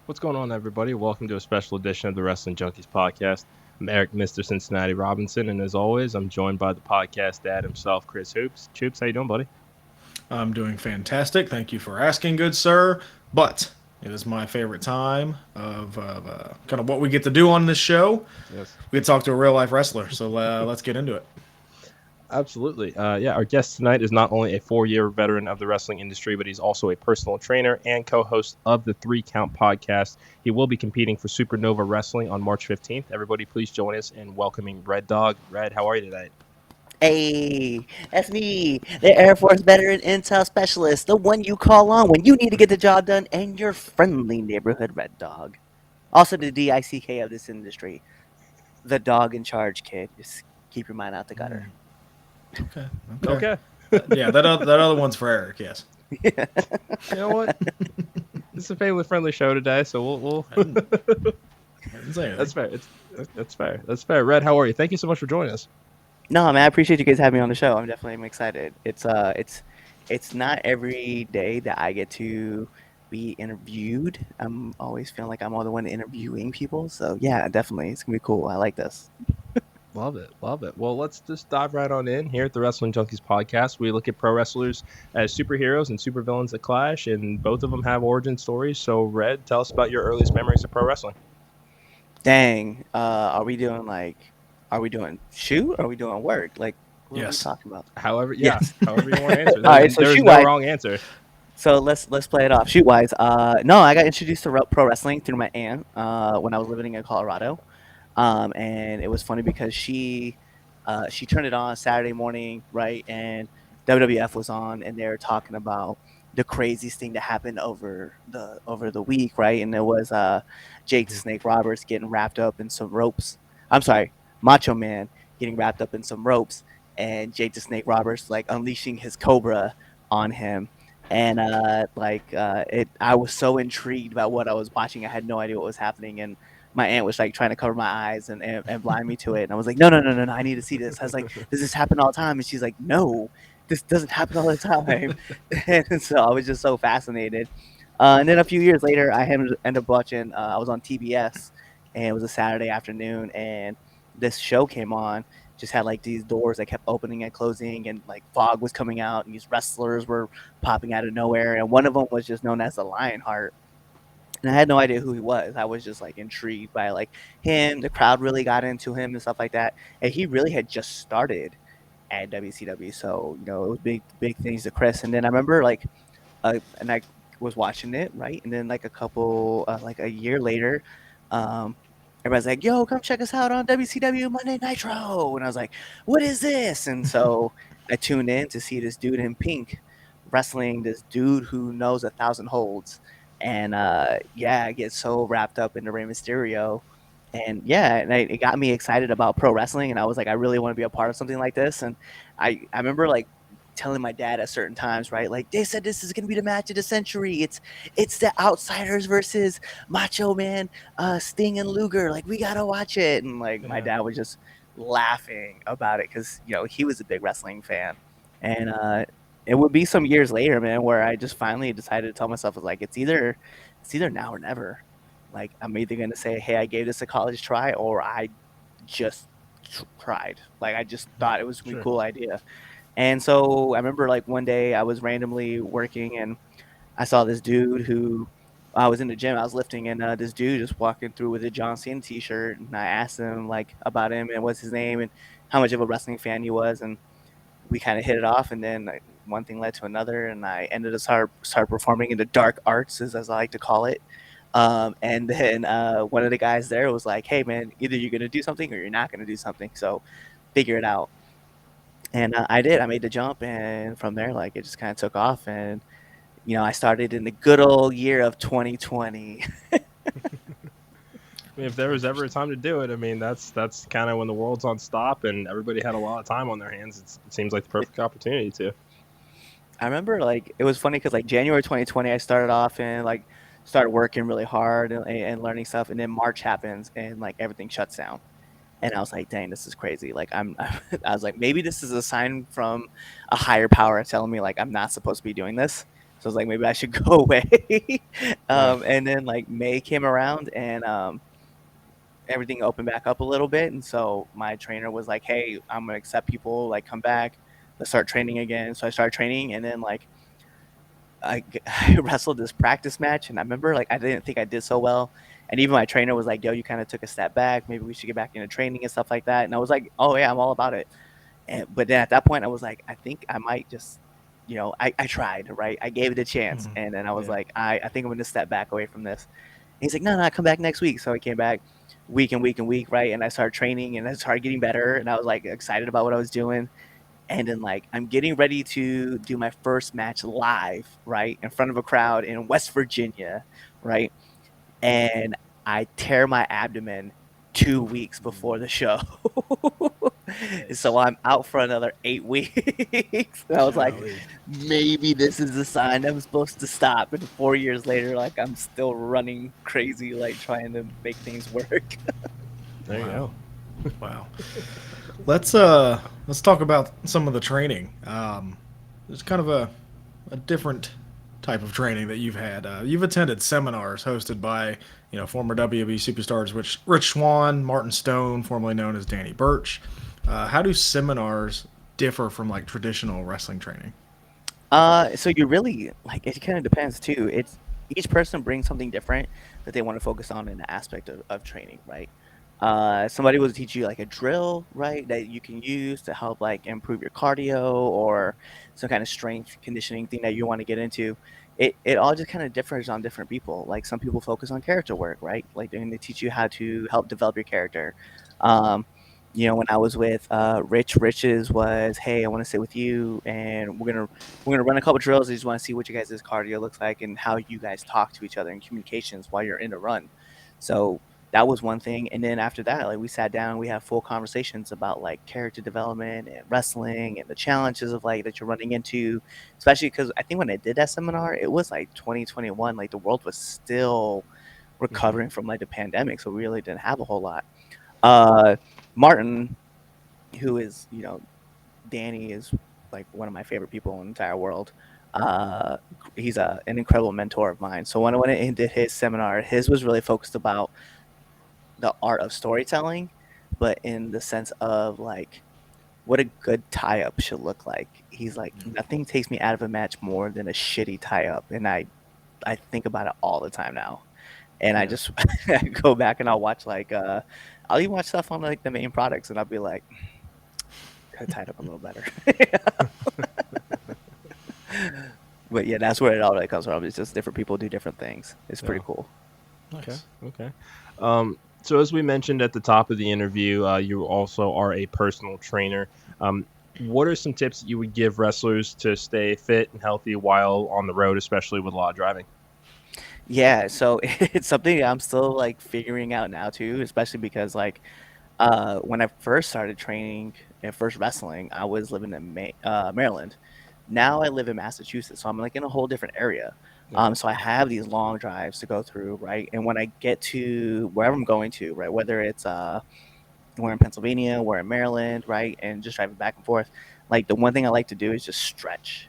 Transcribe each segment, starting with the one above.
What's going on, everybody? Welcome to a special edition of the Wrestling Junkies podcast. I'm Eric, Mr. Cincinnati Robinson, and as always, I'm joined by the podcast dad himself, Chris Hoops. Hoops, how you doing, buddy? I'm doing fantastic. Thank you for asking, good sir. But it is my favorite time of kind of what we get to do on this show. Yes, We get to talk to a real life wrestler. So let's get into it. absolutely. Our guest tonight is not only a 4-year veteran of the wrestling industry, but he's also a personal trainer and co-host of the Three Count podcast. He will be competing for Supernova Wrestling on March 15th. Everybody, please join us in welcoming Red Dawg. Red, how are you today? Hey, that's me, the Air Force veteran intel specialist, the one you call on when you need to get the job done, and your friendly neighborhood red dog. Also, the DICK of this industry, the dog in charge, kid. Just keep your mind out the gutter. Okay. Okay. Okay. Yeah, that other one's for Eric. Yes. You know what? It's a family-friendly show today, so we'll. I didn't say anything. That's fair. That's fair. That's fair. Red, how are you? Thank you so much for joining us. No, man, I appreciate you guys having me on the show. I'm excited. It's not every day that I get to be interviewed. I'm always feeling like I'm all the one interviewing people. So yeah, definitely, it's gonna be cool. I like this. Love it. Love it. Well, let's just dive right on in. Here at the Wrestling Junkies podcast, we look at pro wrestlers as superheroes and supervillains that clash, and both of them have origin stories. So, Red, tell us about your earliest memories of pro wrestling. Dang. Are we doing shoot? Or are we doing work? Like, what are we Yes. talking about? However, yeah, Yes. however you want to answer. All right. So There's shoot no wise. wrong answer. So let's play it off. Shoot wise. No, I got introduced to pro wrestling through my aunt. When I was living in Colorado. And it was funny because she turned it on Saturday morning, right? And WWF was on, and they were talking about the craziest thing that happened over the week, right? And it was Jake the Mhm. Snake Roberts getting wrapped up in some ropes. I'm sorry, Macho Man getting wrapped up in some ropes, and Jake the Snake Roberts like unleashing his Cobra on him. And I was so intrigued by what I was watching. I had no idea what was happening, and my aunt was like trying to cover my eyes and blind me to it. And I was like, no, I need to see this. I was like, does this happen all the time? And she's like, no, this doesn't happen all the time. And so I was just so fascinated. And then a few years later, ended up watching, I was on TBS, and it was a Saturday afternoon, and this show came on. Just had like these doors that kept opening and closing, and like fog was coming out, and these wrestlers were popping out of nowhere. And one of them was just known as the Lionheart, and I had no idea who he was. I was just like intrigued by like him. The crowd really got into him and stuff like that. And he really had just started at WCW, so it was big things to Chris. And then I remember and I was watching it, right, and then like like a year later, um, everybody's like, "Yo, come check us out on WCW Monday Nitro," and I was like, "What is this?" And so I tuned in to see this dude in pink wrestling this dude who knows 1,000 holds. And yeah, I get so wrapped up into Rey Mysterio. And yeah, it got me excited about pro wrestling. And I was like, I really want to be a part of something like this. And I remember like telling my dad at certain times, right? Like they said this is gonna be the match of the century. It's the Outsiders versus Macho Man, Sting and Luger. Like we gotta watch it. And like my Yeah. dad was just laughing about it because he was a big wrestling fan. And it would be some years later, man, where I just finally decided to tell myself, like, it's either now or never. Like, I'm either gonna say, hey, I gave this a college try, or I just tried. Like, I just thought it was gonna be a Sure. cool idea. And so I remember, like, one day I was randomly working, and I saw this dude who I was in the gym, I was lifting, and this dude just walking through with a John Cena t-shirt, and I asked him like about him and what's his name and how much of a wrestling fan he was, and we kind of hit it off, and then like, one thing led to another, and I ended up start performing in the dark arts, as I like to call it. And then one of the guys there was like, "Hey, man, either you're gonna do something or you're not gonna do something. So figure it out." And I did. I made the jump, and from there, like it just kind of took off. And I started in the good old year of 2020. I mean, if there was ever a time to do it, I mean, that's kind of when the world's on stop and everybody had a lot of time on their hands. It seems like the perfect opportunity to. I remember like it was funny because like January 2020, I started off and like started working really hard and learning stuff, and then March happens and like everything shuts down. And I was like, dang, this is crazy. Like I was like, maybe this is a sign from a higher power telling me like I'm not supposed to be doing this. So I was like, maybe I should go away. Right. And then like May came around, and everything opened back up a little bit, and so my trainer was like, "Hey, I'm gonna accept people. Like, come back. Let's start training again." So I started training, and then like I wrestled this practice match, and I remember like I didn't think I did so well, and even my trainer was like, "Yo, you kind of took a step back. Maybe we should get back into training and stuff like that." And I was like, "Oh yeah, I'm all about it." And but then at that point, I was like, I think I might just, I tried, right? I gave it a chance, Mhm. and then I was Yeah. like, I think I'm gonna step back away from this. And he's like, no, no, come back next week. So I came back week and week and week, right? And I started training, and I started getting better, and I was like excited about what I was doing. And then like I'm getting ready to do my first match live, right, in front of a crowd in West Virginia, right? And I tear my abdomen 2 weeks before the show. So I'm out for another 8 weeks. And I was like, Golly. maybe this is a sign I'm supposed to stop. And 4 years later, like I'm still running crazy, like trying to make things work. There you Wow. go. Wow. Let's talk about some of the training. It's kind of a different type of training that you've had. You've attended seminars hosted by former WWE superstars, which Rich Swann, Martin Stone, formerly known as Danny Burch. How do seminars differ from like traditional wrestling training? So you really like it kind of depends too. It's each person brings something different that they want to focus on in the aspect of training, right? Somebody will teach you like a drill, right, that you can use to help like improve your cardio or some kind of strength conditioning thing that you want to get into. It all just kind of differs on different people. Like some people focus on character work, right? Like they're going to teach you how to help develop your character. Um, when I was with Rich's was, hey, I want to sit with you, and we're gonna run a couple drills. I just want to see what you guys' cardio looks like and how you guys talk to each other in communications while you're in a run. So that was one thing. And then after that, like we sat down, we had full conversations about like character development and wrestling and the challenges of like that you're running into, especially because I think when I did that seminar, it was like 2021, like the world was still recovering from like the pandemic, so we really didn't have a whole lot. Uh, Martin, who is, Danny is like one of my favorite people in the entire world. Uh, he's an incredible mentor of mine. So when I went in and did his seminar, his was really focused about the art of storytelling, but in the sense of like what a good tie up should look like. He's like, nothing takes me out of a match more than a shitty tie up, and I think about it all the time now. And I Yeah. just I go back and I'll watch like I'll even watch stuff on like the main products, and I'll be like, could have tied up a little better. But yeah, that's where it all really comes from. It's just different people do different things. It's Yeah. pretty cool. Okay. Nice. Okay. So as we mentioned at the top of the interview, you also are a personal trainer. What are some tips that you would give wrestlers to stay fit and healthy while on the road, especially with a lot of driving? Yeah, so it's something I'm still like figuring out now too, especially because like when I first started training and first wrestling, I was living in Maryland. Now I live in Massachusetts, so I'm like in a whole different area. Yeah. So I have these long drives to go through, right? And when I get to wherever I'm going to, right, whether it's we're in Pennsylvania, we're in Maryland, right, and just driving back and forth, like the one thing I like to do is just stretch.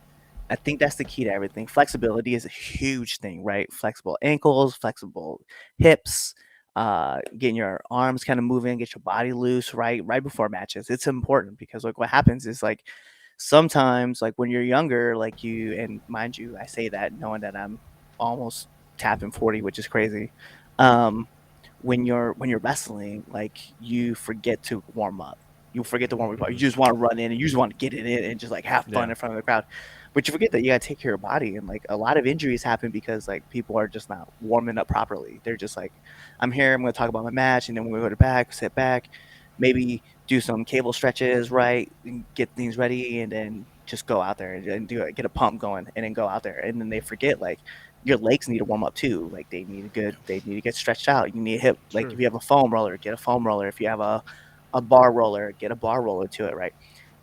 I think that's the key to everything. Flexibility is a huge thing, right? Flexible ankles, flexible hips, getting your arms kind of moving, get your body loose, right? Right before matches. It's important because like what happens is like sometimes like when you're younger, like you and mind you, I say that knowing that I'm almost tapping 40, which is crazy. Um, when you're wrestling, like you forget to warm up. You forget to warm up. You just want to run in and you just want to get it in and just like have fun Yeah. in front of the crowd. But you forget that you gotta take care of your body, and like a lot of injuries happen because like people are just not warming up properly. They're just like, I'm here, I'm gonna talk about my match, and then we're gonna go to back, sit back, maybe do some cable stretches, right? And get things ready, and then just go out there and do it, get a pump going, and then go out there. And then they forget like your legs need to warm up too. Like they need to get stretched out. You need to hit like Sure. if you have a foam roller, get a foam roller. If you have a bar roller, get a bar roller to it, right?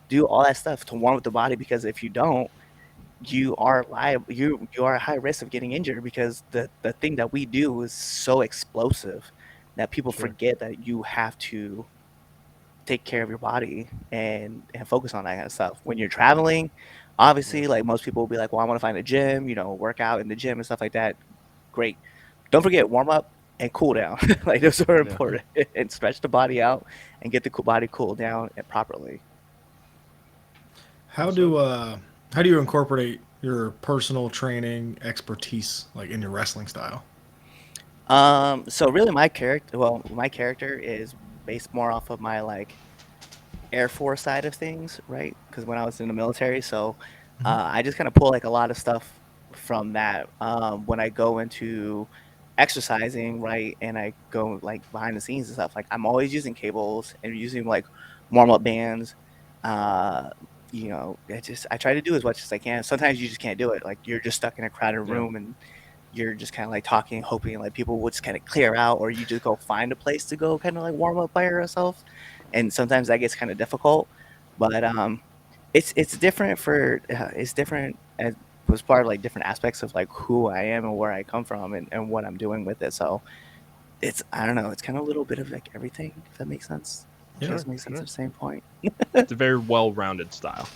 Do all that stuff to warm up the body because if you don't, you are liable. You are at high risk of getting injured because the thing that we do is so explosive that people Sure. forget that you have to take care of your body and focus on that kind of stuff when you're traveling. Obviously, like most people will be like, well, I want to find a gym, work out in the gym and stuff like that. Great. Don't forget warm up and cool down. Like those are Yeah. important. And stretch the body out and get the body cooled down and properly. How do you incorporate your personal training expertise like in your wrestling style? So really my character is based more off of my like Air Force side of things, right? Because when I was in the military, so Mhm. I just kind of pull like a lot of stuff from that when I go into exercising, right? And I go like behind the scenes and stuff. Like I'm always using cables and using like warm up bands. Uh, I try to do as much as I can. Sometimes you just can't do it. Like you're just stuck in a crowded Yeah. room and you're just kind of like talking, hoping like people would just kind of clear out, or you just go find a place to go kind of like warm up by yourself. And sometimes that gets kind of difficult, but it's different it's different as was part of like different aspects of like who I am and where I come from and what I'm doing with it. So I don't know, it's kind of a little bit of like everything, if that makes sense. If Sure, that makes sense sure. at the same point. It's a very well-rounded style.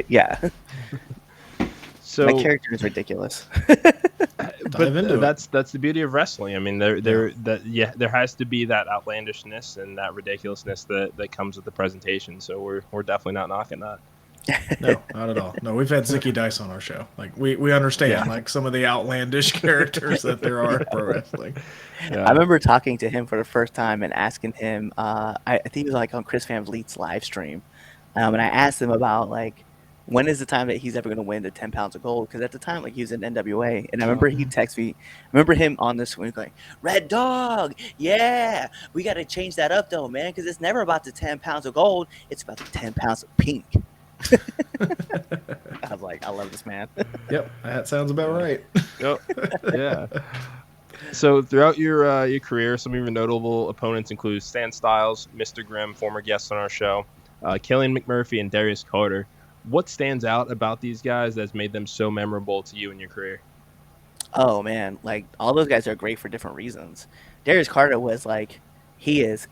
Yeah, my So, character is ridiculous. but into it. that's the beauty of wrestling. I mean, Yeah. there has to be that outlandishness and that ridiculousness that comes with the presentation. So we're definitely not knocking that. No, not at all. No, we've had Zicky Dice on our show. Like we understand Yeah. like some of the outlandish characters that there are in pro wrestling. Yeah. I remember talking to him for the first time and asking him. I think it was like on Chris Van Vliet's live stream, and I asked him about like when is the time that he's ever going to win the 10 pounds of gold? Because at the time, like he was in NWA, and I remember he texted me. I remember him on this one going, "Red Dog, yeah, we got to change that up though, man, because it's never about the 10 pounds of gold. It's about the 10 pounds of pink." I was like, I love this man. Yep, that sounds about right. Yep. Yeah. So throughout your career, some of your notable opponents include Stan Styles, Mr. Grimm, former guest on our show, Killian McMurphy, and Darius Carter. What stands out about these guys that's made them so memorable to you in your career? Oh man, like all those guys are great for different reasons. Darius Carter was like, he is.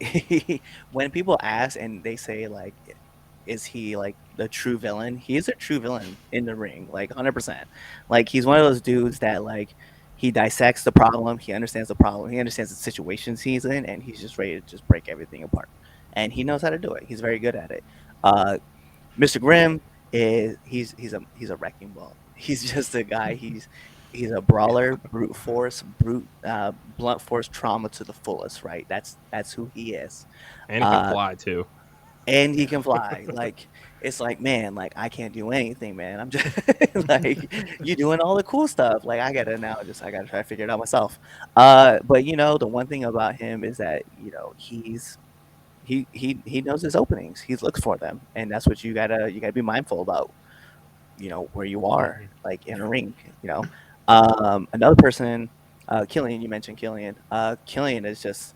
When people ask and they say like, is he like the true villain? He is a true villain in the ring, like 100%. Like he's one of those dudes that like he dissects the problem, he understands the problem, he understands the situations he's in, and he's just ready to just break everything apart. And he knows how to do it. He's very good at it. Uh, Mr. Grimm is he's a wrecking ball. He's just a guy. He's a brawler, brute force, blunt force trauma to the fullest. Right. That's who he is. And he can Uh, fly too. and he can fly. Like it's like, man, like I can't do anything, man. I'm just like you doing all the cool stuff. Like I gotta try to figure it out myself. But the one thing about him is that he knows his openings. He looks for them, and that's what you gotta be mindful about. Where you are, like in a ring. Another person, Killian. You mentioned Killian. Killian is just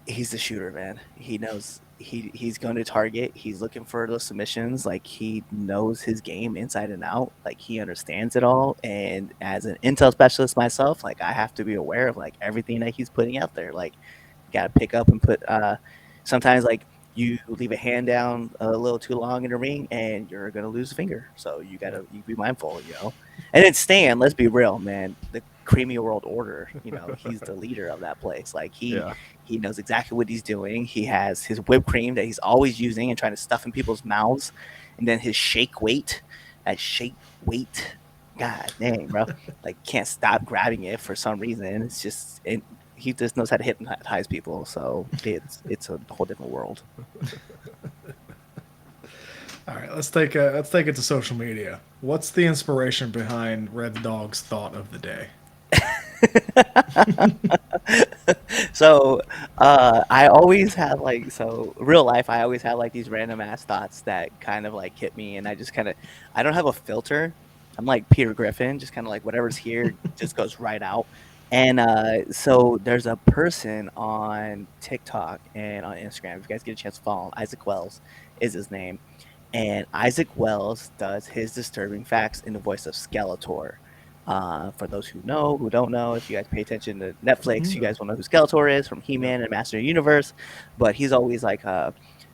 he's the shooter, man. He knows he's going to target. He's looking for those submissions. Like he knows his game inside and out. Like he understands it all. And as an intel specialist myself, like I have to be aware of like everything that he's putting out there. Like got to pick up and put. Sometimes like you leave a hand down a little too long in the ring, and you're gonna lose a finger. So you be mindful. And then Stan, let's be real, man. The creamy world order. He's the leader of that place. Like Yeah. he knows exactly what he's doing. He has his whipped cream that he's always using and trying to stuff in people's mouths, and then his shake weight. That shake weight. God dang, bro! Like can't stop grabbing it for some reason. It's just he just knows how to hypnotize people. So it's a whole different world. All right, let's take it to social media. What's the inspiration behind Red Dog's thought of the day? So I always have real life. I always have like these random ass thoughts that kind of like hit me, and I don't have a filter. I'm like Peter Griffin, just kind of like whatever's here just goes right out. And so there's a person on TikTok and on Instagram. If you guys get a chance to follow him, Isaac Wells is his name. And Isaac Wells does his disturbing facts in the voice of Skeletor. For those who know, who don't know, if you guys pay attention to Netflix, you guys will know who Skeletor is from He-Man and Master of the Universe. But he's always like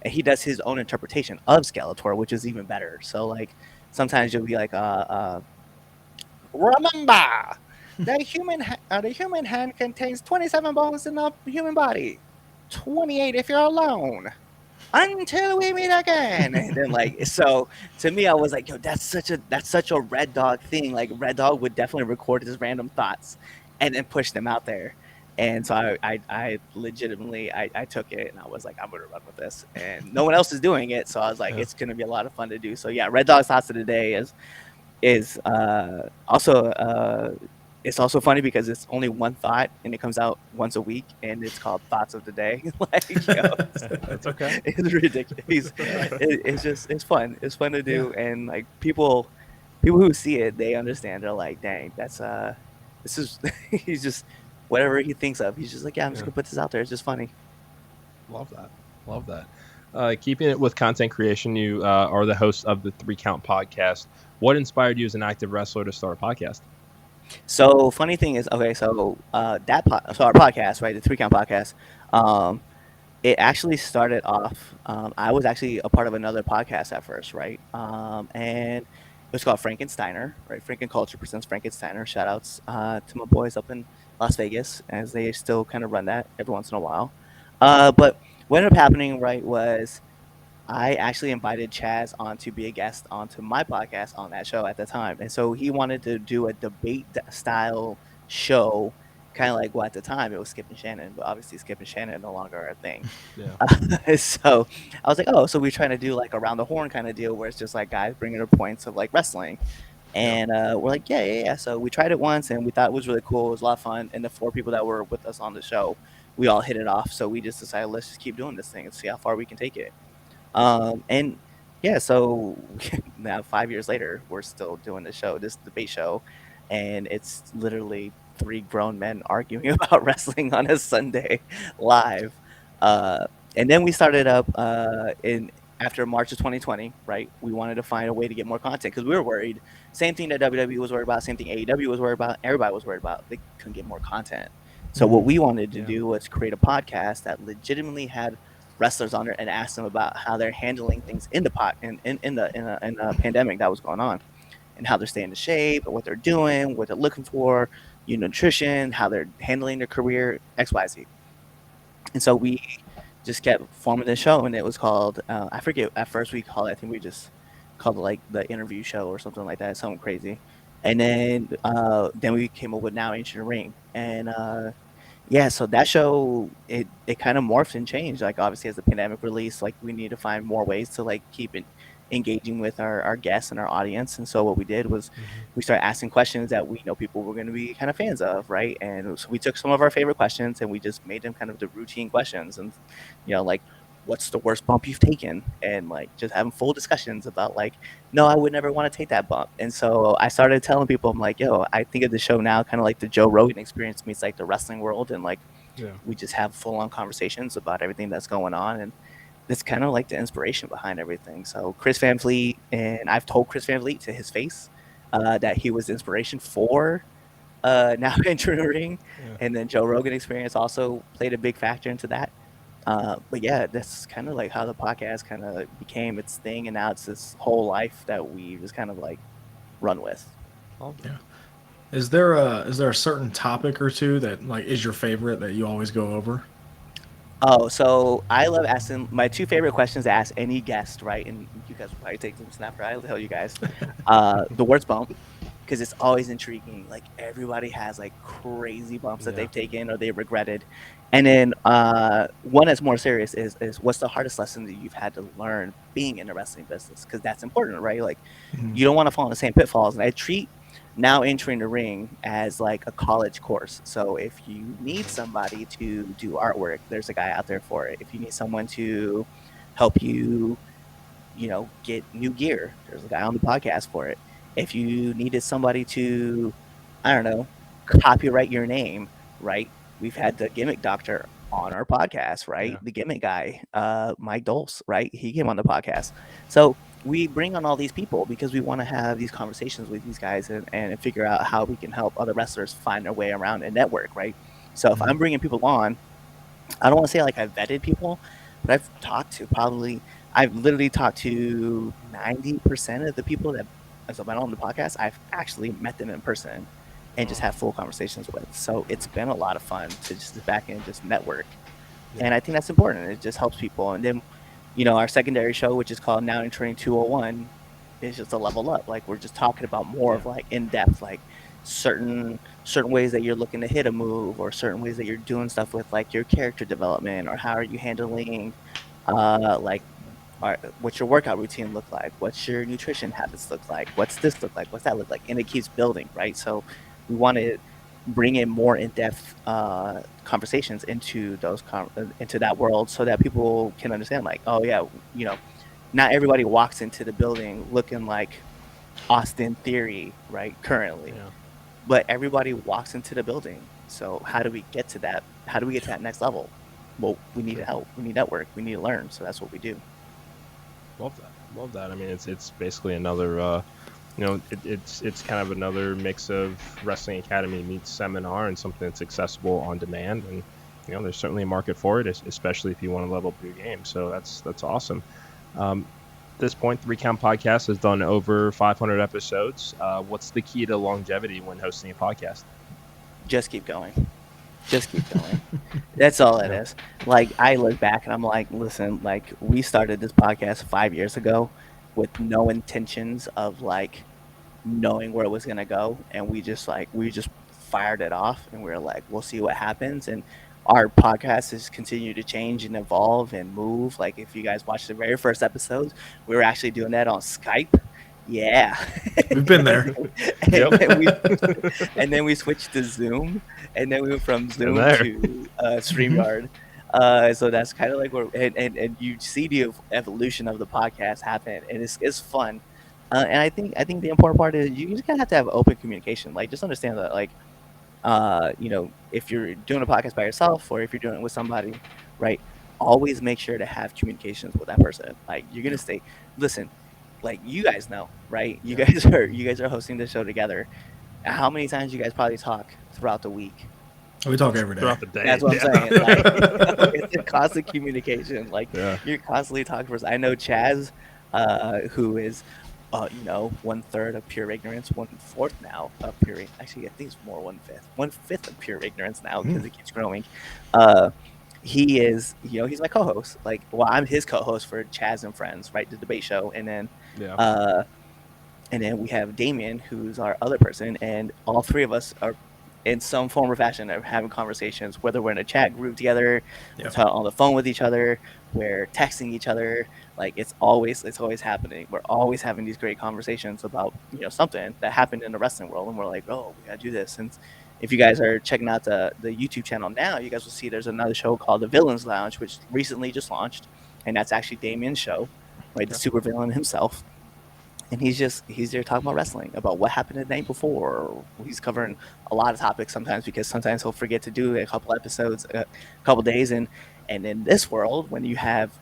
and he does his own interpretation of Skeletor, which is even better. So like sometimes you'll be like, remember, the human hand contains 27 bones in the human body, 28 if you're alone. Until we meet again, and then like so to me, I was like, yo, that's such a Red Dog thing. Like Red Dog would definitely record his random thoughts and then push them out there. And so I legitimately I took it and I was like, I'm gonna run with this, and no one else is doing it, so I was like, Yeah. it's gonna be a lot of fun to do. So yeah, Red Dog's thoughts of the day is also it's also funny because it's only one thought and it comes out once a week and it's called Thoughts of the Day. Like, That's okay. it's ridiculous. It's fun. It's fun to do, and like people who see it, they understand. They're like, dang, that's this is he's just whatever he thinks of. He's just like, yeah, I'm just gonna put this out there. It's just funny. Love that. Love that. Keeping it with content creation, you are the host of the 3 Count podcast. What inspired you as an active wrestler to start a podcast? So funny thing is, okay, so so our podcast, right, the 3 Count podcast, it actually started off. I was actually a part of another podcast at first, right, and it was called Frankensteiner, right? Franken Culture presents Frankensteiner. Shout outs to my boys up in Las Vegas, as they still kind of run that every once in a while. But what ended up happening, right, was I actually invited Chaz on to be a guest onto my podcast on that show at the time. And so he wanted to do a debate style show, kind of like, well, at the time it was Skip and Shannon, but obviously Skip and Shannon no longer are a thing. Yeah. So I was like, oh, so we're trying to do like around the horn kind of deal where it's just like guys bringing up points of like wrestling. And we're like, yeah. So we tried it once and we thought it was really cool. It was a lot of fun. And the 4 people that were with us on the show, we all hit it off. So we just decided, let's just keep doing this thing and see how far we can take it. And yeah, so now 5 years later, we're still doing the show, this debate show, and it's literally 3 grown men arguing about wrestling on a Sunday live. And then we started up in after March of 2020, right? We wanted to find a way to get more content because we were worried. Same thing that WWE was worried about, same thing AEW was worried about, everybody was worried about. They couldn't get more content. So what we wanted to do was create a podcast that legitimately had wrestlers on there and ask them about how they're handling things in the pandemic that was going on, and how they're staying in shape, what they're doing, what they're looking for, nutrition, how they're handling their career, XYZ. And so we just kept forming the show, and it was called I forget, at first we called it, I think we just called it like the interview show or something like that, something crazy. And then we came up with Now Ancient Ring, and yeah, so that show, it kind of morphed and changed. Like obviously as the pandemic released, like we need to find more ways to like keep it engaging with our guests and our audience. And so what we did was we started asking questions that we know people were going to be kind of fans of, right? And so we took some of our favorite questions and we just made them kind of the routine questions, and like, what's the worst bump you've taken, and like just having full discussions about like, no, I would never want to take that bump. And so I started telling people, I'm like, yo, I think of the show now kind of like the Joe Rogan experience meets like the wrestling world, and like we just have full-on conversations about everything that's going on, and it's kind of like the inspiration behind everything. So Chris Van Vliet, and I've told Chris Van Vliet to his face that he was the inspiration for Now Entering the Ring, and then Joe Rogan experience also played a big factor into that. But yeah, that's kind of like how the podcast kind of became its thing, and now it's this whole life that we just kind of like run with. Yeah. Is there a certain topic or two that like is your favorite that you always go over? Oh, so I love asking my 2 favorite questions to ask any guest, right? And you guys will probably take some snap, right? I'll tell you guys. The worst bump, because it's always intriguing. Like everybody has like crazy bumps that they've taken or they regretted. And then one that's more serious is what's the hardest lesson that you've had to learn being in the wrestling business? Because that's important, right? Like you don't want to fall in the same pitfalls. And I treat Now Entering the Ring as like a college course. So if you need somebody to do artwork, there's a guy out there for it. If you need someone to help you, get new gear, there's a guy on the podcast for it. If you needed somebody to, I don't know, copyright your name, right? We've had the gimmick doctor on our podcast, right? The gimmick guy, Mike Dulce, right? He came on the podcast. So we bring on all these people because we want to have these conversations with these guys and figure out how we can help other wrestlers find their way around and network, right? So if I'm bringing people on, I don't want to say like I vetted people, but I've literally talked to 90% of the people that as I've been on the podcast. I've actually met them in person and just have full conversations with. So it's been a lot of fun to just sit back and just network. And I think that's important. It just helps people. And then, our secondary show, which is called Now in Training 201, is just a level up. Like, we're just talking about more of like in depth, like certain ways that you're looking to hit a move, or certain ways that you're doing stuff with like your character development, or how are you handling like what's your workout routine look like, what's your nutrition habits look like, what's this look like, what's that look like, and it keeps building, right? So we want to bring in more in-depth conversations into into that world, so that people can understand, like, oh yeah, not everybody walks into the building looking like Austin Theory, right, currently, but everybody walks into the building. So how do we get to that? How do we get to that next level? Well, we need help. We need network. We need to learn. So that's what we do. Love that. I mean, it's basically another, it's kind of another mix of Wrestling Academy meets seminar, and something that's accessible on demand. And there's certainly a market for it, especially if you want to level up your game. So that's awesome. At this point, 3 Count Podcast has done over 500 episodes. What's the key to longevity when hosting a podcast? Just keep going. Just keep going. That's all it is. Like, I look back and I'm like, listen, like, we started this podcast 5 years ago with no intentions of like knowing where it was gonna go, and we just fired it off, and we were like, we'll see what happens. And our podcast has continued to change and evolve and move. Like, if you guys watched the very first episodes, we were actually doing that on Skype. Yeah. We've been there. and then we switched to Zoom, and then we went from Zoom to StreamYard. So that's kind of like where, and you see the evolution of the podcast happen, and it's fun. And I think the important part is you just kind of have to have open communication. Like, just understand that, like, if you're doing a podcast by yourself, or if you're doing it with somebody, right, always make sure to have communications with that person. Like, you're gonna stay. Listen, like, you guys know, right? You guys are hosting this show together. How many times you guys probably talk throughout the week? We talk every day. Throughout the day. That's what I'm saying. Like, it's a constant communication. Like, you're constantly talking. I know Chaz, who is, 1/3 of pure ignorance, 1/4 now of pure. Actually, I think it's more 1/5. 1/5 of pure ignorance now, because it keeps growing. He is, he's my co-host. Like, well, I'm his co-host for Chaz and Friends, right? The debate show. And then, and then we have Damien, who's our other person, and all three of us are in some form or fashion of having conversations, whether we're in a chat group together, we're on the phone with each other, we're texting each other. Like, it's always happening. We're always having these great conversations about, something that happened in the wrestling world, and we're like, oh, we gotta do this. And if you guys are checking out the YouTube channel now, you guys will see there's another show called The Villains Lounge, which recently just launched, and that's actually Damien's show, right? The super villain himself. And he's there talking about wrestling, about what happened the night before. He's covering a lot of topics sometimes, because sometimes he'll forget to do a couple episodes, a couple days. And in this world, when you have,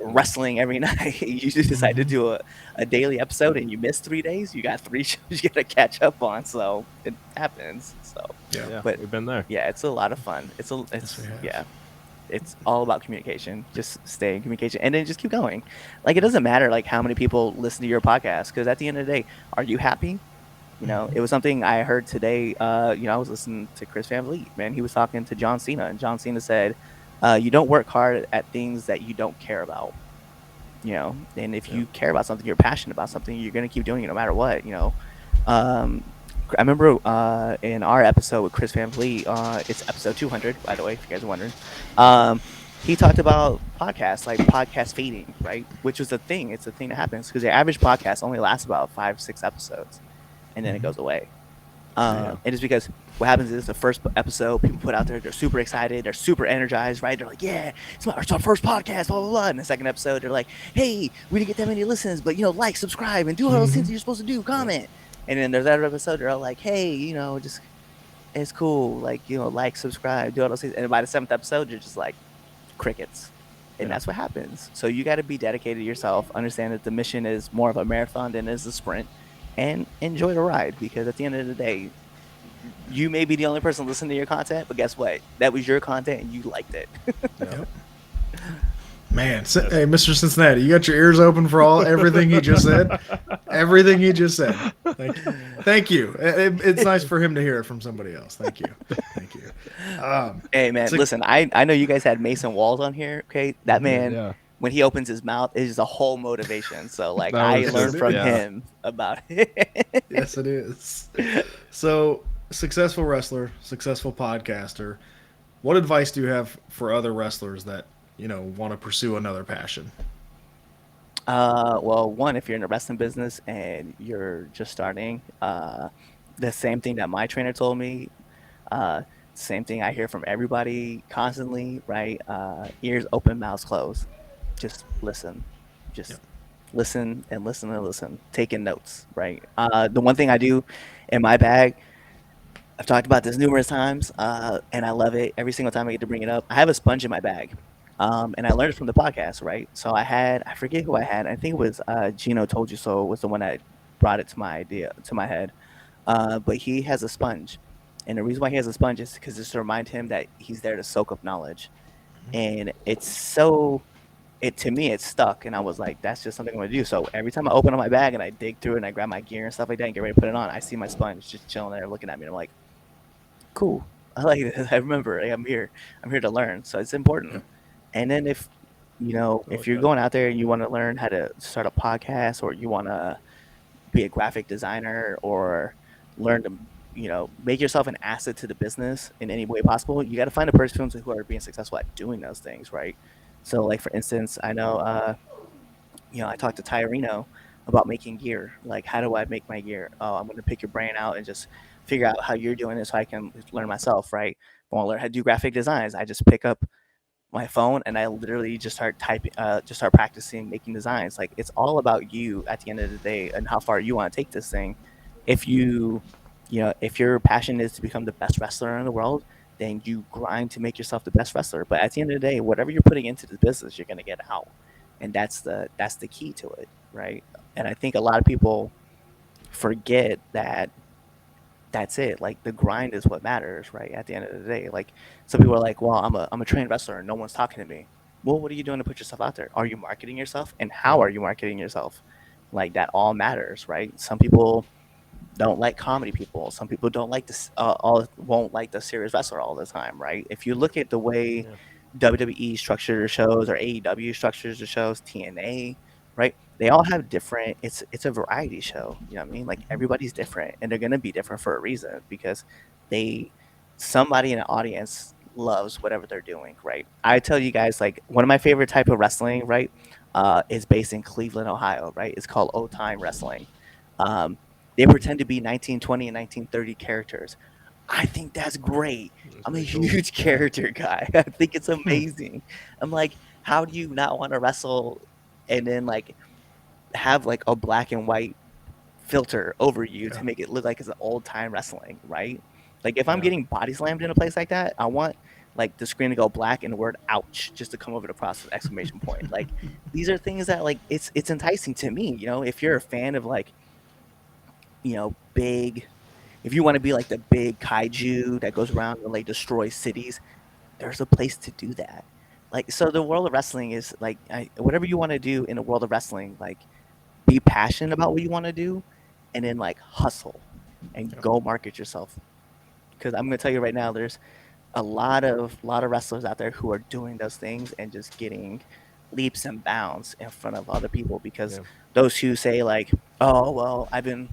wrestling every night, you just decide to do a daily episode, and you miss 3 days, you got 3 shows you got to catch up on. So it happens. So but we've been there. Yeah, it's a lot of fun. It's all about communication. Just stay in communication, and then just keep going. Like, it doesn't matter like how many people listen to your podcast, because at the end of the day, are you happy? It was something I heard today. I was listening to Chris Van Vliet, man. He was talking to John Cena, and John Cena said, you don't work hard at things that you don't care about. And if you care about something, you're passionate about something, you're gonna keep doing it no matter what. I remember in our episode with Chris Van Vliet, it's episode 200, by the way, if you guys are wondering. He talked about podcasts, like podcast fading, right? Which was a thing. It's a thing that happens, because the average podcast only lasts about 5-6 episodes, and then it goes away. And it's because what happens is the first episode people put out there, they're super excited, they're super energized, right? They're like, yeah, it's our first podcast, blah, blah, blah. And the second episode, they're like, hey, we didn't get that many listens, but, like, subscribe, and do all those things that you're supposed to do, comment. And then there's that episode, they're all like, hey, just, it's cool, like, like, subscribe, do all those things. And by the 7th episode, you're just like, crickets. And that's what happens. So you got to be dedicated to yourself, understand that the mission is more of a marathon than it is a sprint, and enjoy the ride, because at the end of the day, you may be the only person listening to your content, but guess what? That was your content, and you liked it. Man, hey, Mr. Cincinnati, you got your ears open for everything he just said. Everything he just said. Thank you. It's nice for him to hear it from somebody else. Thank you. Hey man, listen, I know you guys had Mason Walls on here. Okay, that man, Yeah. when he opens his mouth, it is a whole motivation. So like, That I was learned just- from yeah. him about it. Yes, it is. So, successful wrestler, successful podcaster. What advice do you have for other wrestlers that want to pursue another passion? Well, one, if you're in the wrestling business and you're just starting, the same thing that my trainer told me, same thing I hear from everybody constantly, right? Ears open, mouths closed. Just listen. Just listen and listen and listen. Taking notes, right? The one thing I do in my bag, I've talked about this numerous times, and I love it every single time I get to bring it up. I have a sponge in my bag, and I learned it from the podcast, right? So I forget who I had. I think it was Gino Told You So was the one that brought it to my head. But he has a sponge, and the reason why he has a sponge is because it's to remind him that he's there to soak up knowledge, and to me it's stuck, and I was like, that's just something I'm gonna do. So every time I open up my bag and I dig through it and I grab my gear and stuff like that and get ready to put it on, I see my sponge just chilling there looking at me, and I'm like, cool. I like this. I remember I'm here to learn. So it's important. And then if you're going out there and you want to learn how to start a podcast, or you want to be a graphic designer, or learn to make yourself an asset to the business in any way possible, you got to find a person who are being successful at doing those things, right? So like, for instance, I know I talked to Tyreno about making gear. Like, how do I make my gear? Oh, I'm going to pick your brain out and just figure out how you're doing it so I can learn myself, right? If I want to learn how to do graphic designs, I just pick up my phone and I literally just start typing, just start practicing making designs. Like, it's all about you at the end of the day and how far you want to take this thing. If if your passion is to become the best wrestler in the world, then you grind to make yourself the best wrestler. But at the end of the day, whatever you're putting into the business, you're going to get out. And that's the key to it, right? And I think a lot of people forget that that's it. Like, the grind is what matters, right? At the end of the day, like, some people are like, well, I'm a trained wrestler and no one's talking to me. Well, what are you doing to put yourself out there? Are you marketing yourself? And how are you marketing yourself? Like, that all matters, right? Some people don't like comedy people. Some people don't like this, won't like the serious wrestler all the time, right? If you look at the way WWE structures their shows, or AEW structures their shows, TNA, right? They all have different. It's a variety show. You know what I mean? Like, everybody's different, and they're gonna be different for a reason, because somebody in the audience loves whatever they're doing, right? I tell you guys, like, one of my favorite type of wrestling, right, is based in Cleveland, Ohio, right? It's called old time wrestling. They pretend to be 1920 and 1930 characters. I think that's great. I'm a huge character guy. I think it's amazing. I'm like, how do you not want to wrestle and then like have like a black and white filter over you to make it look like it's an old time wrestling, right? Like, if I'm getting body slammed in a place like that, I want like the screen to go black and the word "ouch" just to come over the process exclamation point. Like, these are things that, like, it's enticing to me. If you're a fan of like big, if you want to be like the big kaiju that goes around and like destroys cities, there's a place to do that. Like, so the world of wrestling is like, whatever you want to do in the world of wrestling, like, be passionate about what you want to do, and then like hustle and go market yourself. Because I'm gonna tell you right now, there's a lot of wrestlers out there who are doing those things and just getting leaps and bounds in front of other people. Because those who say like, oh well, I've been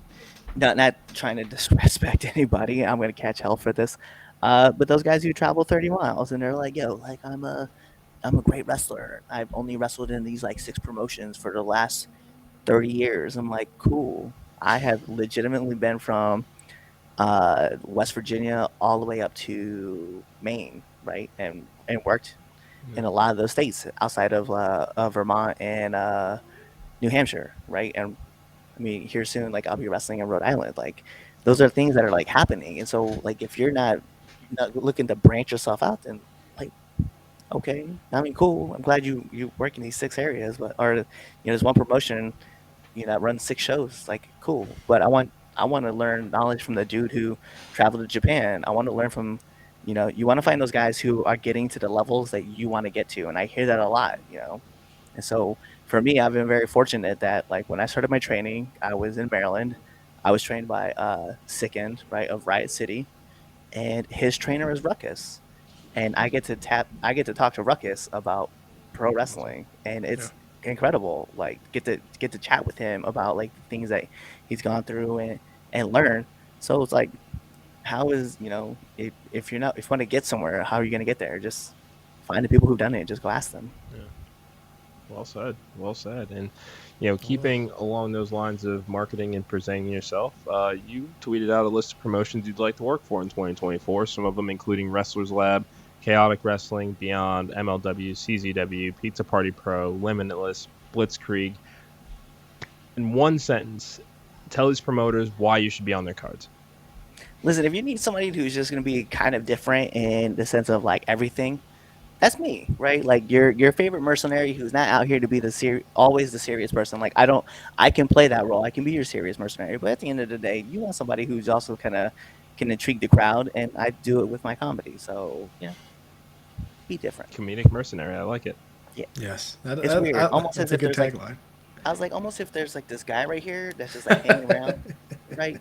not trying to disrespect anybody, I'm gonna catch hell for this, but those guys who travel 30 miles and they're like, yo, like, I'm a great wrestler. I've only wrestled in these like 6 promotions for the last 30 years. I'm like, cool. I have legitimately been from West Virginia all the way up to Maine, right? And worked in a lot of those states outside of Vermont and New Hampshire, right? And I mean, here soon, like, I'll be wrestling in Rhode Island. Like, those are things that are like happening. And so, like, if you're not looking to branch yourself out, then like, okay, I mean, cool. I'm glad you work in these 6 areas, but there's one promotion that runs 6 shows. Like, cool. But I want to learn knowledge from the dude who traveled to Japan. I want to learn from, you want to find those guys who are getting to the levels that you want to get to. And I hear that a lot. And so for me, I've been very fortunate that like when I started my training, I was in Maryland. I was trained by Sickend, right, of Riot City, and his trainer is Ruckus, and I get to talk to Ruckus about pro Awesome. wrestling, and Yeah. it's incredible. Like get to chat with him about like the things that he's gone through and learn. So it's like, how is if you're not if you want to get somewhere, how are you gonna get there? Just find the people who've done it and just go ask them. Yeah. Well said. Well said. And Well, keeping along those lines of marketing and presenting yourself, you tweeted out a list of promotions you'd like to work for in 2024. Some of them including Wrestlers Lab, Chaotic Wrestling, Beyond, MLW, CZW, Pizza Party Pro, Limitless, Blitzkrieg. In one sentence, tell these promoters why you should be on their cards. Listen, if you need somebody who's just gonna be kind of different in the sense of like everything, that's me, right? Like your favorite mercenary who's not out here to be always the serious person. Like I can play that role. I can be your serious mercenary, but at the end of the day, you want somebody who's also kind of can intrigue the crowd, and I do it with my comedy. So be different. Comedic mercenary. I like it. Yeah, yes, it's weird. Almost that's as a if good there's like tagline. I was like almost if there's like this guy right here that's just like hanging around, right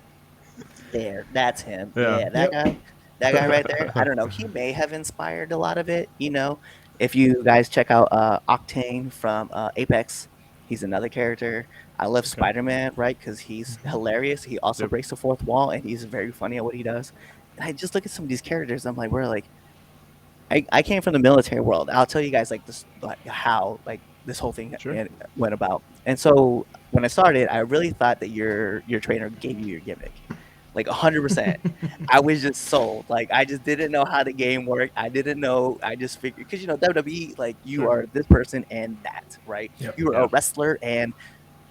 there. That's him. Yeah. Yeah, that Yep. guy. That guy right there. I don't know. He may have inspired a lot of it. If you guys check out Octane from Apex, he's another character. I love Okay. Spider-Man, right? Because he's hilarious. He also Yep. breaks the fourth wall, and he's very funny at what he does. And I just look at some of these characters. I'm like, we're like, I came from the military world. I'll tell you guys like this, like how like this whole thing Sure. went about. And so when I started, I really thought that your trainer gave you your gimmick, like 100%. I was just sold. Like I just didn't know how the game worked. I didn't know. I just figured because WWE, like you Sure. are this person and that, right? Yep. You are Yeah. a wrestler and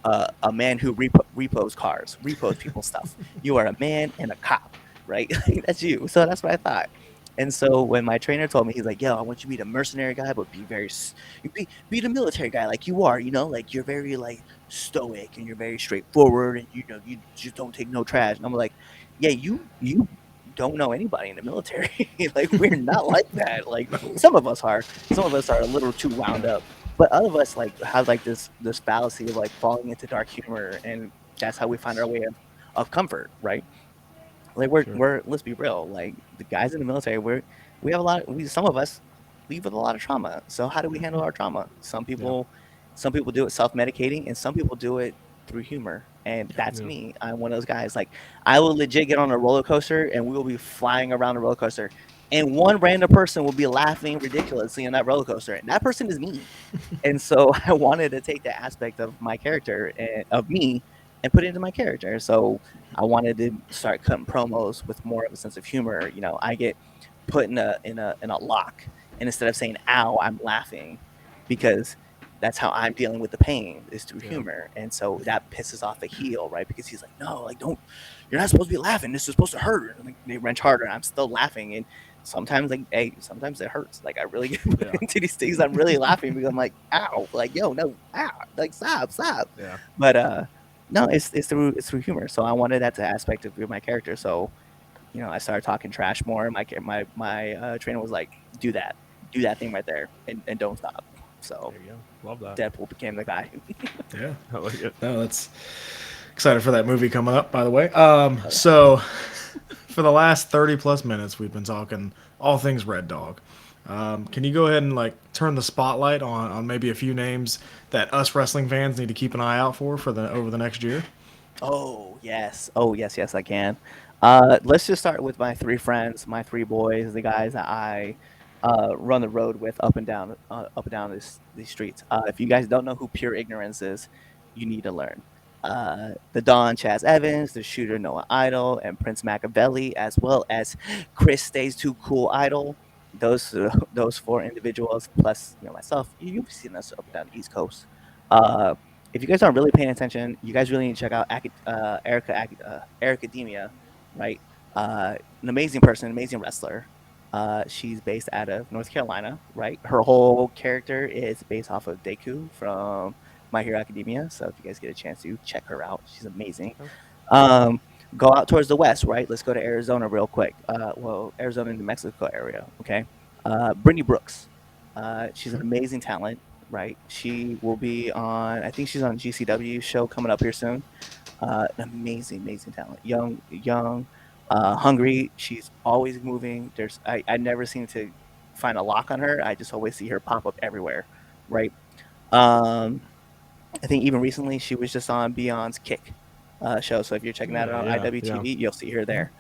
a man who repos cars, repos people's stuff. You are a man and a cop, right? That's you. So that's what I thought. And so when my trainer told me, he's like, "Yo, I want you to be the mercenary guy, but be the military guy like you are. Like you're very like stoic and you're very straightforward, and you just don't take no trash." And I'm like, "Yeah, you don't know anybody in the military. Like we're not like that. Like some of us are. Some of us are a little too wound up, but other of us like have like this fallacy of like falling into dark humor, and that's how we find our way of comfort, right? Like Sure. we're let's be real. Like the guys in the military, we have a lot. Some of us leave with a lot of trauma. So how do we handle our trauma? Yeah. Some people do it self medicating, and some people do it through humor. And that's Yeah. me. I'm one of those guys. Like I will legit get on a roller coaster, and we will be flying around the roller coaster, and one random person will be laughing ridiculously on that roller coaster, and that person is me. And so I wanted to take that aspect of my character and of me and put it into my character. So I wanted to start cutting promos with more of a sense of humor. I get put in a lock, and instead of saying "ow," I'm laughing because that's how I'm dealing with the pain is through Yeah. humor. And so that pisses off the heel, right? Because he's like, "No, like don't, you're not supposed to be laughing. This is supposed to hurt." And like, they wrench harder, and I'm still laughing. And sometimes like, hey, sometimes it hurts. Like I really get put Yeah. into these things. I'm really laughing because I'm like, "Ow!" Like, yo, no, ow, like stop. Yeah. But no, it's through humor. So I wanted that to aspect of my character. So I started talking trash more. My trainer was like, do that thing right there, and don't stop. So There you go. Love that. Deadpool became the guy. Yeah. I like it. No, that's excited for that movie coming up. By the way, so for the last 30 plus minutes, we've been talking all things Red Dog. Can you go ahead and like turn the spotlight on maybe a few names that us wrestling fans need to keep an eye out for the over the next year? Oh yes, yes, I can. Let's just start with my three friends, my three boys, the guys that I run the road with up and down these streets. If you guys don't know who Pure Ignorance is, you need to learn. The Don Chaz Evans, the Shooter Noah Idol, and Prince Machiavelli, as well as Chris Stays Too Cool Idol. Those four individuals, plus myself, you've seen us up and down the East Coast. Uh, if you guys aren't really paying attention, you guys really need to check out Ericademia, right? An amazing person, amazing wrestler. She's based out of North Carolina, right? Her whole character is based off of Deku from My Hero Academia. So if you guys get a chance to check her out, she's amazing. Okay. Um, Go out towards the west, right? Let's go to Arizona real quick. Arizona, New Mexico area, okay? Brittany Brooks. She's an amazing talent. right? She will be on. I think she's on GCW show coming up here soon. An amazing talent. Young, hungry. She's always moving. I never seem to find a lock on her. I just always see her pop up everywhere, right? Um, I think even recently she was just on Beyond's Kick show. So if you're checking that out on IWTV, you'll see her there.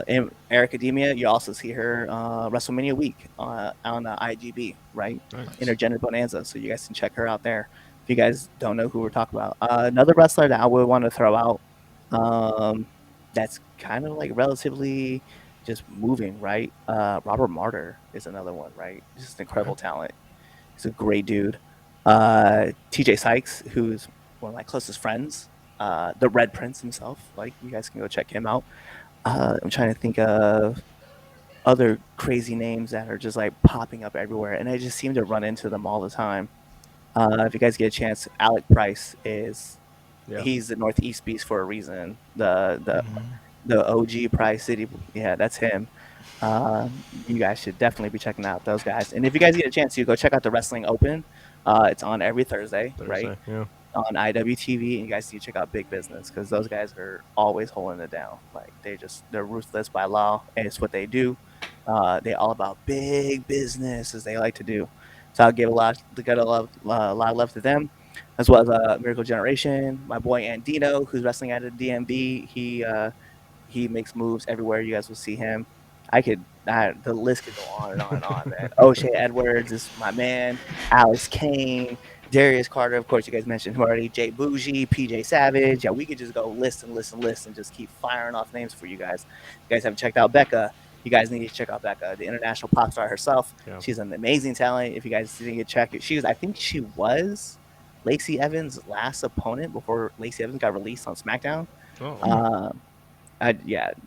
In Eric Academia, you also see her WrestleMania week on IGB, right? Nice. Intergender Bonanza. So you guys can check her out there. If you guys don't know who we're talking about, another wrestler that I would want to throw out, that's kind of like relatively just moving, right? Robert Martyr is another one, right? Just an incredible talent. He's a great dude. TJ Sykes, who's one of my closest friends, the Red Prince himself. Like, you guys can go check him out. I'm trying to think of other crazy names that are just like popping up everywhere, and I just seem to run into them all the time. If you guys get a chance, Alec Price is he's the Northeast Beast for a reason. The OG Price City, yeah, that's him. You guys should definitely be checking out those guys. And if you guys get a chance, you go check out the Wrestling Open. It's on every Thursday, right? Yeah. On IWTV, and you guys need to check out Big Business because those guys are always holding it down. Like, they're ruthless by law, and it's what they do. They're all about big business, as they like to do. So I'll give a lot of love to them, as well as Miracle Generation. My boy Andino, who's wrestling at the DMV, he makes moves everywhere. You guys will see him. The list could go on and on and on, man. O'Shea Edwards is my man. Alex Kane, Darius Carter, of course, you guys mentioned him already. Jay Bougie, PJ Savage. Yeah, we could just go list and just keep firing off names for you guys. If you guys haven't checked out Becca, you guys need to check out Becca, the international pop star herself. Yeah. She's an amazing talent. If you guys didn't get checked, I think she was Lacey Evans' last opponent before Lacey Evans got released on SmackDown.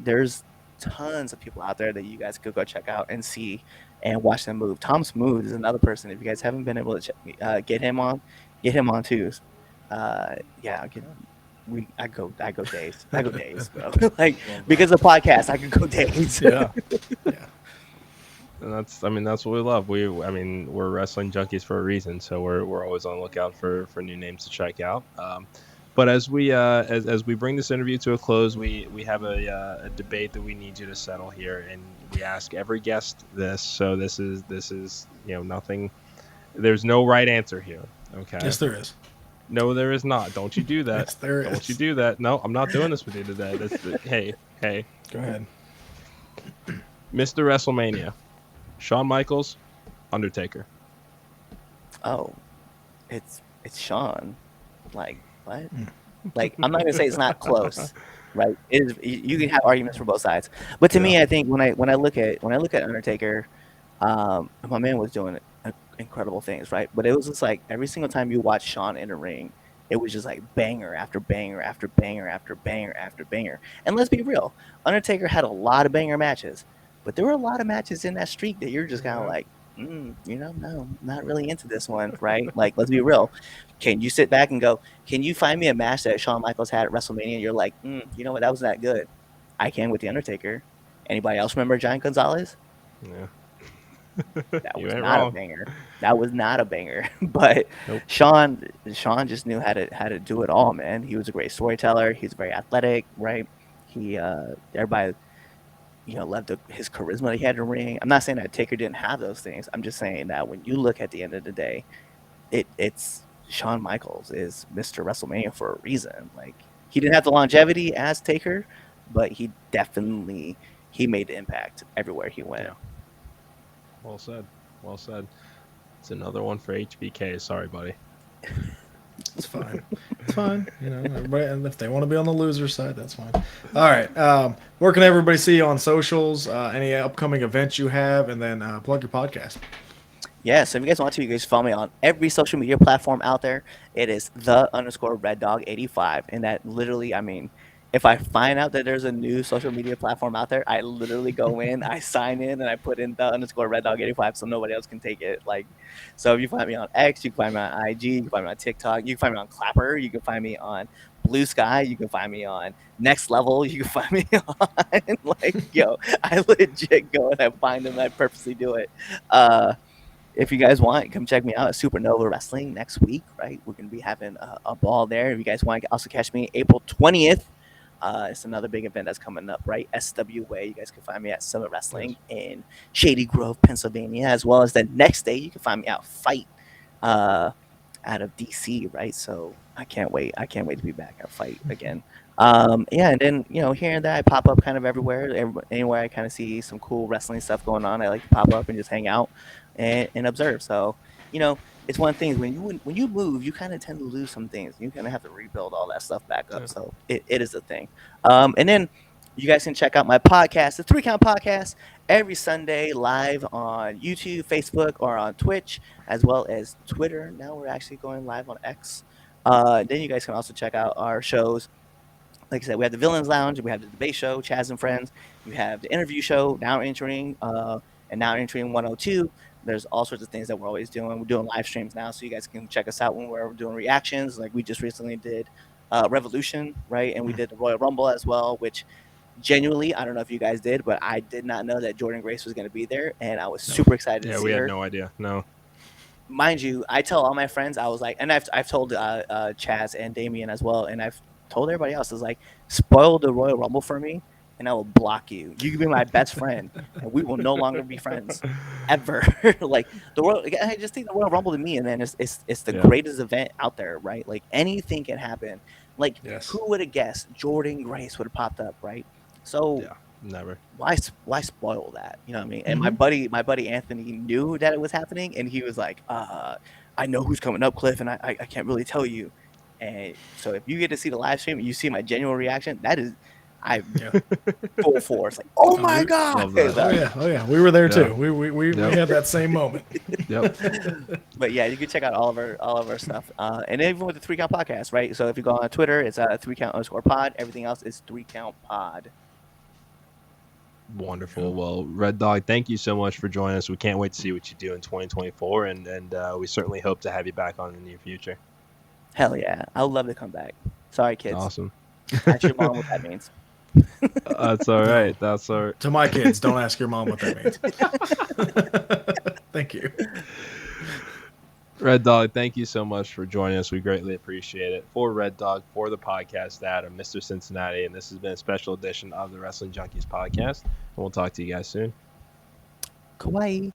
There's tons of people out there that you guys could go check out and see and watch them move. Tom Smooth is another person. If you guys haven't been able to get him on too. I go days. I go days, bro. Like, because of podcasts, I could go days. Yeah. And that's what we love. We're wrestling junkies for a reason, so we're always on the lookout for new names to check out. But as we bring this interview to a close, we have a debate that we need you to settle here, and we ask every guest this. So this is nothing. There's no right answer here. Okay. Yes, there is. No, there is not. Don't you do that. Yes, there is. Don't you do that. No, I'm not doing this with you today. Hey. Go ahead. Mr. WrestleMania, Shawn Michaels, Undertaker. Oh, it's Shawn. Like, what? Like, I'm not gonna say it's not close, right? You can have arguments for both sides, but to me, I think when I look at Undertaker, my man was doing incredible things, right? But it was just like every single time you watch Shawn in a ring, it was just like banger after banger after banger after banger after banger. And let's be real, Undertaker had a lot of banger matches, but there were a lot of matches in that streak that you're just kind of like, no, not really into this one, right? Like, let's be real. Can you sit back and go, can you find me a match that Shawn Michaels had at WrestleMania? And you're like, you know what, that was that good. I can with The Undertaker. Anybody else remember Giant Gonzalez? Yeah. That was not a banger. That was not a banger. But nope. Shawn just knew how to do it all, man. He was a great storyteller. He's very athletic, right? He everybody loved his charisma that he had in the ring. I'm not saying that Taker didn't have those things. I'm just saying that when you look at the end of the day, it's Shawn Michaels is Mr. WrestleMania for a reason. Like, he didn't have the longevity as Taker, but he made the impact everywhere he went. Yeah. Well said. It's another one for HBK. Sorry, buddy. It's fine. Everybody, and if they want to be on the loser side, that's fine. All right. Where can everybody see you on socials? Any upcoming events you have, and then plug your podcast. Yeah, so if you guys want to, you guys follow me on every social media platform out there. It is _Red Dawg 85, and that literally, if I find out that there's a new social media platform out there, I literally go in, I sign in, and I put in _Red Dawg 85 so nobody else can take it. Like, so if you find me on X, you can find me on IG, you can find me on TikTok, you can find me on Clapper, you can find me on Blue Sky, you can find me on Next Level, you can find me on I legit go and I find them, I purposely do it. if you guys want, come check me out at Supernova Wrestling next week, right? We're going to be having a ball there. If you guys want to also catch me April 20th, it's another big event that's coming up, right? SWA. You guys can find me at Summit Wrestling in Shady Grove, Pennsylvania, as well as the next day you can find me out Fight out of DC, right? So I can't wait. I can't wait to be back at Fight again. Yeah, and then here and there I pop up kind of everywhere, anywhere I kind of see some cool wrestling stuff going on. I like to pop up and just hang out and observe. So it's one of the things when you move, you kind of tend to lose some things. You kind of have to rebuild all that stuff back up. Yeah. So it is a thing. And then you guys can check out my podcast, the 3 Count Podcast, every Sunday live on YouTube, Facebook, or on Twitch, as well as Twitter. Now we're actually going live on X. Then you guys can also check out our shows. Like I said, we have the Villains Lounge, we have the debate show, Chaz and Friends. You have the interview show, now entering 102. There's all sorts of things that we're always doing. We're doing live streams now, so you guys can check us out when we're doing reactions. Like we just recently did Revolution, right? And we did the Royal Rumble as well, which genuinely, I don't know if you guys did, but I did not know that Jordan Grace was going to be there, and I was super excited to see her. Yeah, we had no idea. No. Mind you, I tell all my friends, I was like, and I've told Chaz and Damien as well, and I've told everybody else, is like, spoil the Royal Rumble for me, and I will block you. You can be my best friend, and we will no longer be friends ever. Like I just think the Royal Rumble to me, and then it's the greatest event out there, right? Like anything can happen. Like who would have guessed Jordan Grace would have popped up, right? So never. Why spoil that? You know what I mean? And my buddy Anthony knew that it was happening, and he was like, I know who's coming up, Cliff, and I can't really tell you. And so if you get to see the live stream and you see my genuine reaction, that is full force. Like, oh my God. Oh yeah. We were there too. We had that same moment. Yep. But yeah, you can check out all of our stuff. And even with the 3 Count Podcast, right? So if you go on Twitter, it's 3count_pod. Everything else is 3 Count Pod. Wonderful. Well, Red Dawg, thank you so much for joining us. We can't wait to see what you do in 2024, and we certainly hope to have you back on in the near future. Hell yeah. I would love to come back. Sorry, kids. Awesome. Ask your mom what that means. That's all right. That's all right. To my kids, don't ask your mom what that means. Thank you. Red Dawg, thank you so much for joining us. We greatly appreciate it. For Red Dawg, for the podcast, Adam, Mr. Cincinnati, and this has been a special edition of the Wrestling Junkies podcast. And we'll talk to you guys soon. Kawaii.